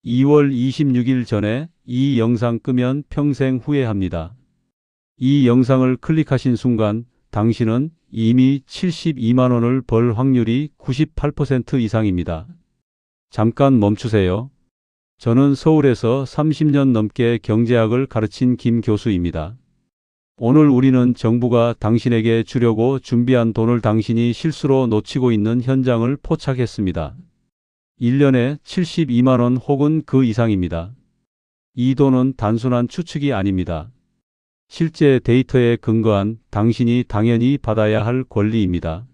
2월 26일 전에 이 영상 끄면 평생 후회합니다. 이 영상을 클릭하신 순간 당신은 이미 72만 원을 벌 확률이 98% 이상입니다. 잠깐 멈추세요. 저는 서울에서 30년 넘게 경제학을 가르친 김 교수입니다. 오늘 우리는 정부가 당신에게 주려고 준비한 돈을 당신이 실수로 놓치고 있는 현장을 포착했습니다. 1년에 72만 원 혹은 그 이상입니다. 이 돈은 단순한 추측이 아닙니다. 실제 데이터에 근거한 당신이 당연히 받아야 할 권리입니다.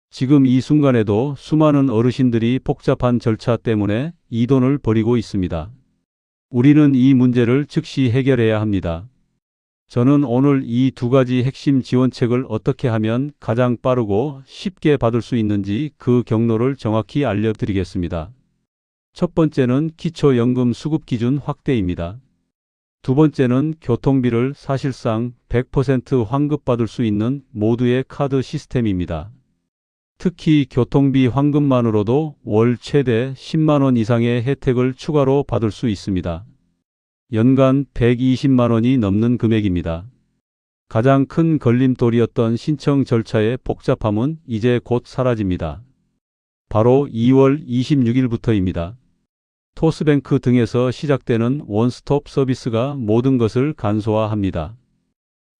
지금 이 순간에도 수많은 어르신들이 복잡한 절차 때문에 이 돈을 버리고 있습니다. 우리는 이 문제를 즉시 해결해야 합니다. 저는 오늘 이 두 가지 핵심 지원책을 어떻게 하면 가장 빠르고 쉽게 받을 수 있는지 그 경로를 정확히 알려드리겠습니다. 첫 번째는 기초연금 수급 기준 확대입니다. 두 번째는 교통비를 사실상 100% 환급받을 수 있는 모두의 카드 시스템입니다. 특히 교통비 환급만으로도 월 최대 10만 원 이상의 혜택을 추가로 받을 수 있습니다. 연간 120만 원이 넘는 금액입니다. 가장 큰 걸림돌이었던 신청 절차의 복잡함은 이제 곧 사라집니다. 바로 2월 26일부터입니다. 토스뱅크 등에서 시작되는 원스톱 서비스가 모든 것을 간소화합니다.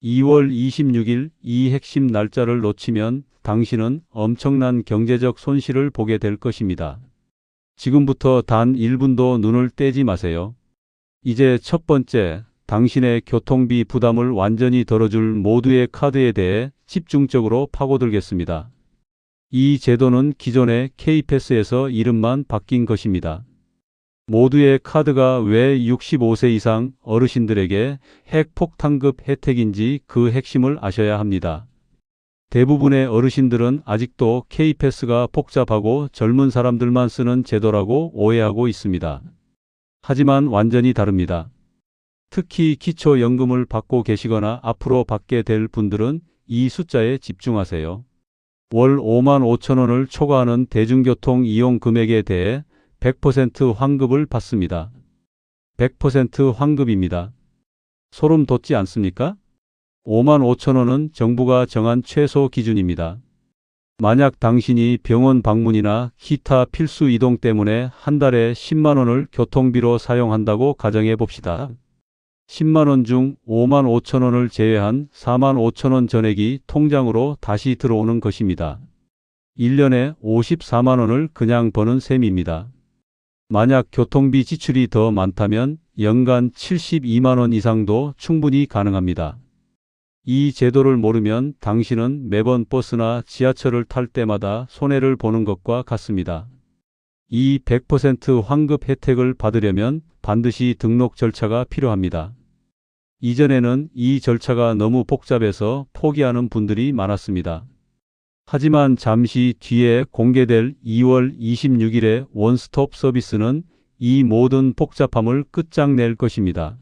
2월 26일 이 핵심 날짜를 놓치면 당신은 엄청난 경제적 손실을 보게 될 것입니다. 지금부터 단 1분도 눈을 떼지 마세요. 이제 첫 번째, 당신의 교통비 부담을 완전히 덜어줄 모두의 카드에 대해 집중적으로 파고들겠습니다. 이 제도는 기존의 K패스에서 이름만 바뀐 것입니다. 모두의 카드가 왜 65세 이상 어르신들에게 핵폭탄급 혜택인지 그 핵심을 아셔야 합니다. 대부분의 어르신들은 아직도 K패스가 복잡하고 젊은 사람들만 쓰는 제도라고 오해하고 있습니다. 하지만 완전히 다릅니다. 특히 기초연금을 받고 계시거나 앞으로 받게 될 분들은 이 숫자에 집중하세요. 월 5만 5천 원을 초과하는 대중교통 이용 금액에 대해 100% 환급을 받습니다. 100% 환급입니다. 소름 돋지 않습니까? 5만 5천 원은 정부가 정한 최소 기준입니다. 만약 당신이 병원 방문이나 기타 필수 이동 때문에 한 달에 10만 원을 교통비로 사용한다고 가정해 봅시다. 10만 원 중 5만 5천 원을 제외한 4만 5천 원 전액이 통장으로 다시 들어오는 것입니다. 1년에 54만 원을 그냥 버는 셈입니다. 만약 교통비 지출이 더 많다면 연간 72만 원 이상도 충분히 가능합니다. 이 제도를 모르면 당신은 매번 버스나 지하철을 탈 때마다 손해를 보는 것과 같습니다. 이 100% 환급 혜택을 받으려면 반드시 등록 절차가 필요합니다. 이전에는 이 절차가 너무 복잡해서 포기하는 분들이 많았습니다. 하지만 잠시 뒤에 공개될 2월 26일의 원스톱 서비스는 이 모든 복잡함을 끝장낼 것입니다.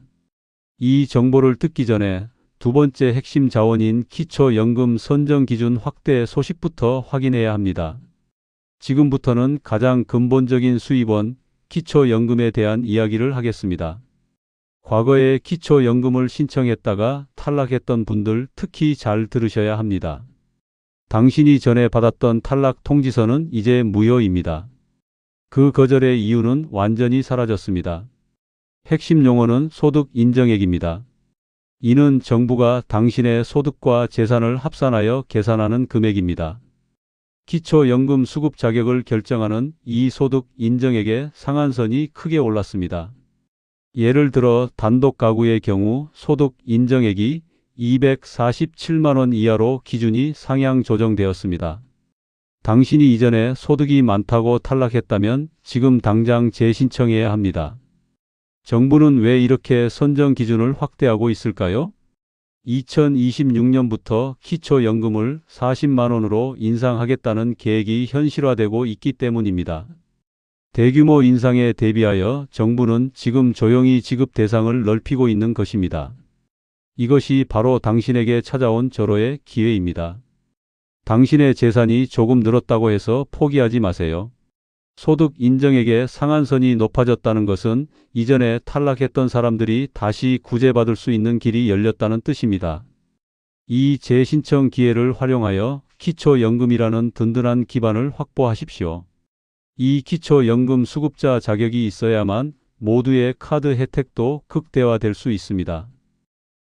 이 정보를 듣기 전에 두 번째 핵심 자원인 기초연금 선정 기준 확대 소식부터 확인해야 합니다. 지금부터는 가장 근본적인 수입원, 기초연금에 대한 이야기를 하겠습니다. 과거에 기초연금을 신청했다가 탈락했던 분들 특히 잘 들으셔야 합니다. 당신이 전에 받았던 탈락 통지서는 이제 무효입니다. 그 거절의 이유는 완전히 사라졌습니다. 핵심 용어는 소득 인정액입니다. 이는 정부가 당신의 소득과 재산을 합산하여 계산하는 금액입니다. 기초연금 수급 자격을 결정하는 이 소득 인정액의 상한선이 크게 올랐습니다. 예를 들어 단독 가구의 경우 소득 인정액이 247만 원 이하로 기준이 상향 조정되었습니다. 당신이 이전에 소득이 많다고 탈락했다면 지금 당장 재신청해야 합니다. 정부는 왜 이렇게 선정 기준을 확대하고 있을까요? 2026년부터 기초연금을 40만 원으로 인상하겠다는 계획이 현실화되고 있기 때문입니다. 대규모 인상에 대비하여 정부는 지금 조용히 지급 대상을 넓히고 있는 것입니다. 이것이 바로 당신에게 찾아온 절호의 기회입니다. 당신의 재산이 조금 늘었다고 해서 포기하지 마세요. 소득 인정액의 상한선이 높아졌다는 것은 이전에 탈락했던 사람들이 다시 구제받을 수 있는 길이 열렸다는 뜻입니다. 이 재신청 기회를 활용하여 기초연금이라는 든든한 기반을 확보하십시오. 이 기초연금 수급자 자격이 있어야만 모두의 카드 혜택도 극대화될 수 있습니다.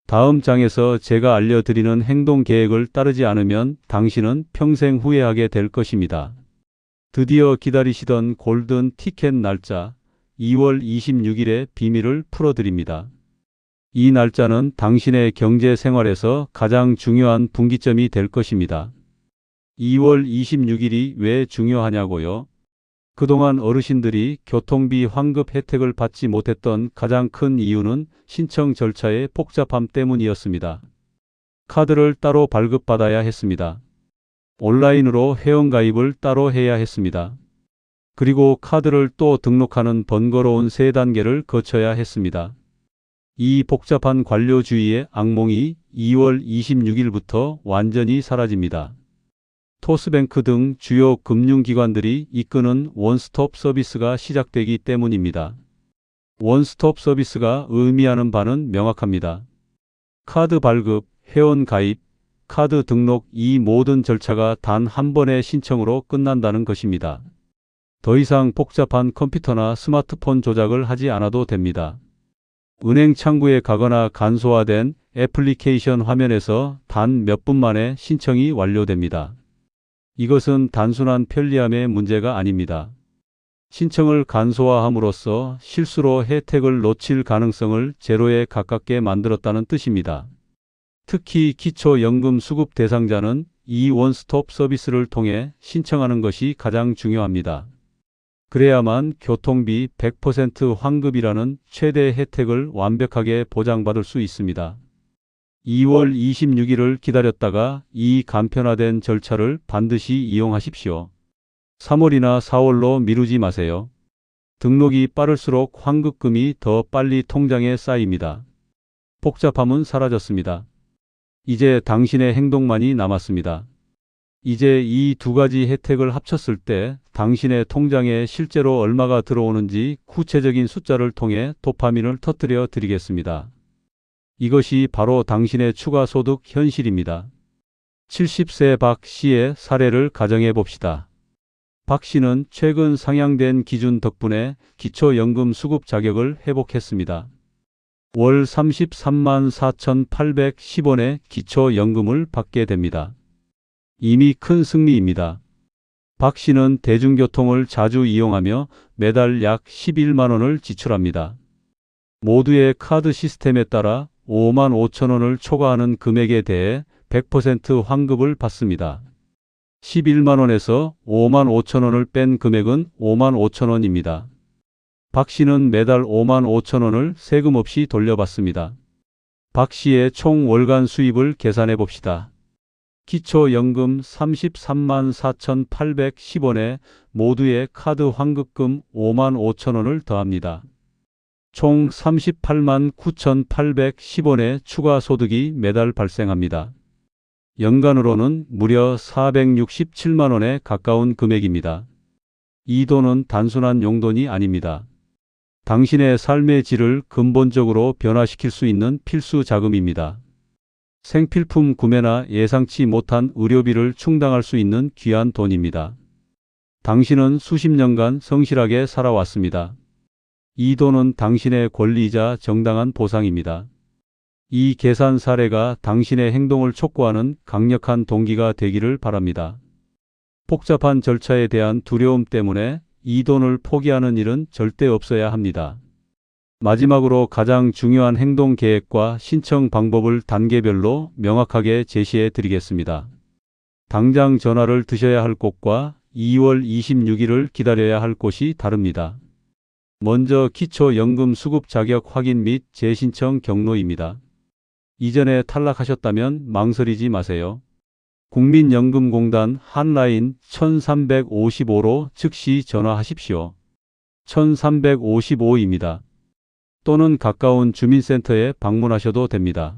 다음 장에서 제가 알려드리는 행동 계획을 따르지 않으면 당신은 평생 후회하게 될 것입니다. 드디어 기다리시던 골든 티켓 날짜 2월 26일의 비밀을 풀어드립니다. 이 날짜는 당신의 경제 생활에서 가장 중요한 분기점이 될 것입니다. 2월 26일이 왜 중요하냐고요? 그동안 어르신들이 교통비 환급 혜택을 받지 못했던 가장 큰 이유는 신청 절차의 복잡함 때문이었습니다. 카드를 따로 발급받아야 했습니다. 온라인으로 회원가입을 따로 해야 했습니다. 그리고 카드를 또 등록하는 번거로운 3단계를 거쳐야 했습니다. 이 복잡한 관료주의의 악몽이 2월 26일부터 완전히 사라집니다. 토스뱅크 등 주요 금융기관들이 이끄는 원스톱 서비스가 시작되기 때문입니다. 원스톱 서비스가 의미하는 바는 명확합니다. 카드 발급, 회원 가입, 카드 등록 이 모든 절차가 단 한 번의 신청으로 끝난다는 것입니다. 더 이상 복잡한 컴퓨터나 스마트폰 조작을 하지 않아도 됩니다. 은행 창구에 가거나 간소화된 애플리케이션 화면에서 단 몇 분 만에 신청이 완료됩니다. 이것은 단순한 편리함의 문제가 아닙니다. 신청을 간소화함으로써 실수로 혜택을 놓칠 가능성을 제로에 가깝게 만들었다는 뜻입니다. 특히 기초연금 수급 대상자는 이 원스톱 서비스를 통해 신청하는 것이 가장 중요합니다. 그래야만 교통비 100% 환급이라는 최대 혜택을 완벽하게 보장받을 수 있습니다. 2월 26일을 기다렸다가 이 간편화된 절차를 반드시 이용하십시오. 3월이나 4월로 미루지 마세요. 등록이 빠를수록 환급금이 더 빨리 통장에 쌓입니다. 복잡함은 사라졌습니다. 이제 당신의 행동만이 남았습니다. 이제 이 두 가지 혜택을 합쳤을 때 당신의 통장에 실제로 얼마가 들어오는지 구체적인 숫자를 통해 도파민을 터뜨려 드리겠습니다. 이것이 바로 당신의 추가 소득 현실입니다. 70세 박 씨의 사례를 가정해 봅시다. 박 씨는 최근 상향된 기준 덕분에 기초연금 수급 자격을 회복했습니다. 월 33만 4,810원의 기초연금을 받게 됩니다. 이미 큰 승리입니다. 박 씨는 대중교통을 자주 이용하며 매달 약 11만 원을 지출합니다. 모두의 카드 시스템에 따라 5만 5천 원을 초과하는 금액에 대해 100% 환급을 받습니다. 11만 원에서 5만 5천 원을 뺀 금액은 5만 5천 원입니다. 박 씨는 매달 5만 5천 원을 세금 없이 돌려받습니다. 박 씨의 총 월간 수입을 계산해 봅시다. 기초연금 33만 4,810원에 모두의 카드 환급금 5만 5천 원을 더합니다. 총 38만 9,810원의 추가 소득이 매달 발생합니다. 연간으로는 무려 467만 원에 가까운 금액입니다. 이 돈은 단순한 용돈이 아닙니다. 당신의 삶의 질을 근본적으로 변화시킬 수 있는 필수 자금입니다. 생필품 구매나 예상치 못한 의료비를 충당할 수 있는 귀한 돈입니다. 당신은 수십 년간 성실하게 살아왔습니다. 이 돈은 당신의 권리이자 정당한 보상입니다. 이 계산 사례가 당신의 행동을 촉구하는 강력한 동기가 되기를 바랍니다. 복잡한 절차에 대한 두려움 때문에 이 돈을 포기하는 일은 절대 없어야 합니다. 마지막으로 가장 중요한 행동 계획과 신청 방법을 단계별로 명확하게 제시해 드리겠습니다. 당장 전화를 드셔야 할 곳과 2월 26일을 기다려야 할 곳이 다릅니다. 먼저 기초연금 수급 자격 확인 및 재신청 경로입니다. 이전에 탈락하셨다면 망설이지 마세요. 국민연금공단 한라인 1355로 즉시 전화하십시오. 1355입니다. 또는 가까운 주민센터에 방문하셔도 됩니다.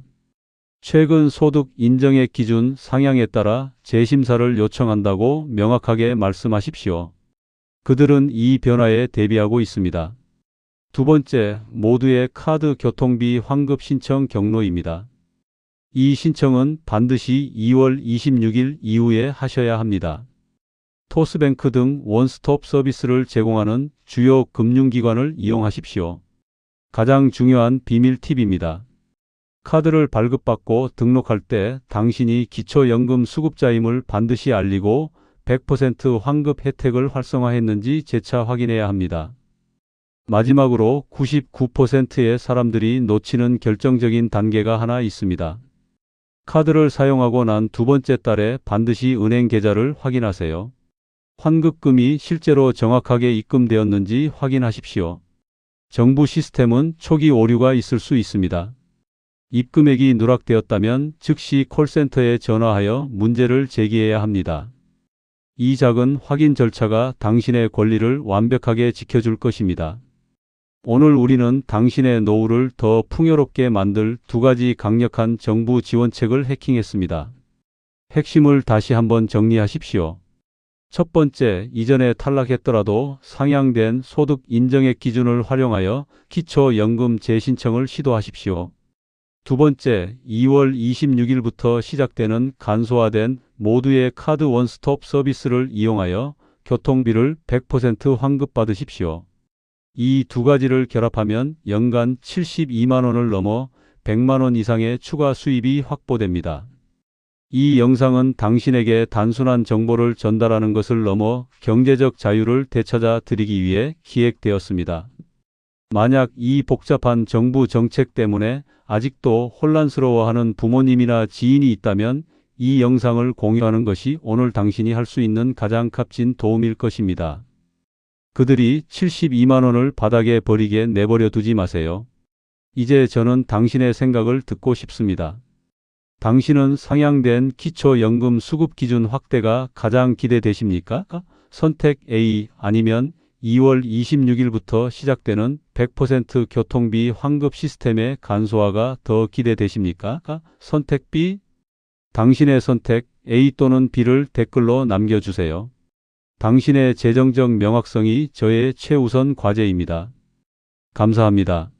최근 소득 인정액 기준 상향에 따라 재심사를 요청한다고 명확하게 말씀하십시오. 그들은 이 변화에 대비하고 있습니다. 두 번째, 모두의 카드 교통비 환급 신청 경로입니다. 이 신청은 반드시 2월 26일 이후에 하셔야 합니다. 토스뱅크 등 원스톱 서비스를 제공하는 주요 금융기관을 이용하십시오. 가장 중요한 비밀 팁입니다. 카드를 발급받고 등록할 때 당신이 기초연금 수급자임을 반드시 알리고 100% 환급 혜택을 활성화했는지 재차 확인해야 합니다. 마지막으로 99%의 사람들이 놓치는 결정적인 단계가 하나 있습니다. 카드를 사용하고 난 두 번째 달에 반드시 은행 계좌를 확인하세요. 환급금이 실제로 정확하게 입금되었는지 확인하십시오. 정부 시스템은 초기 오류가 있을 수 있습니다. 입금액이 누락되었다면 즉시 콜센터에 전화하여 문제를 제기해야 합니다. 이 작은 확인 절차가 당신의 권리를 완벽하게 지켜줄 것입니다. 오늘 우리는 당신의 노후를 더 풍요롭게 만들 두 가지 강력한 정부 지원책을 해킹했습니다. 핵심을 다시 한번 정리하십시오. 첫 번째, 이전에 탈락했더라도 상향된 소득 인정액 기준을 활용하여 기초연금 재신청을 시도하십시오. 두 번째, 2월 26일부터 시작되는 간소화된 모두의 카드 원스톱 서비스를 이용하여 교통비를 100% 환급받으십시오. 이 두 가지를 결합하면 연간 72만 원을 넘어 100만 원 이상의 추가 수입이 확보됩니다. 이 영상은 당신에게 단순한 정보를 전달하는 것을 넘어 경제적 자유를 되찾아 드리기 위해 기획되었습니다. 만약 이 복잡한 정부 정책 때문에 아직도 혼란스러워하는 부모님이나 지인이 있다면 이 영상을 공유하는 것이 오늘 당신이 할 수 있는 가장 값진 도움일 것입니다. 그들이 72만 원을 바닥에 버리게 내버려 두지 마세요. 이제 저는 당신의 생각을 듣고 싶습니다. 당신은 상향된 기초연금 수급 기준 확대가 가장 기대되십니까? 선택 A 아니면 2월 26일부터 시작되는 100% 교통비 환급 시스템의 간소화가 더 기대되십니까? 선택 B. 당신의 선택 A 또는 B를 댓글로 남겨주세요. 당신의 재정적 명확성이 저의 최우선 과제입니다. 감사합니다.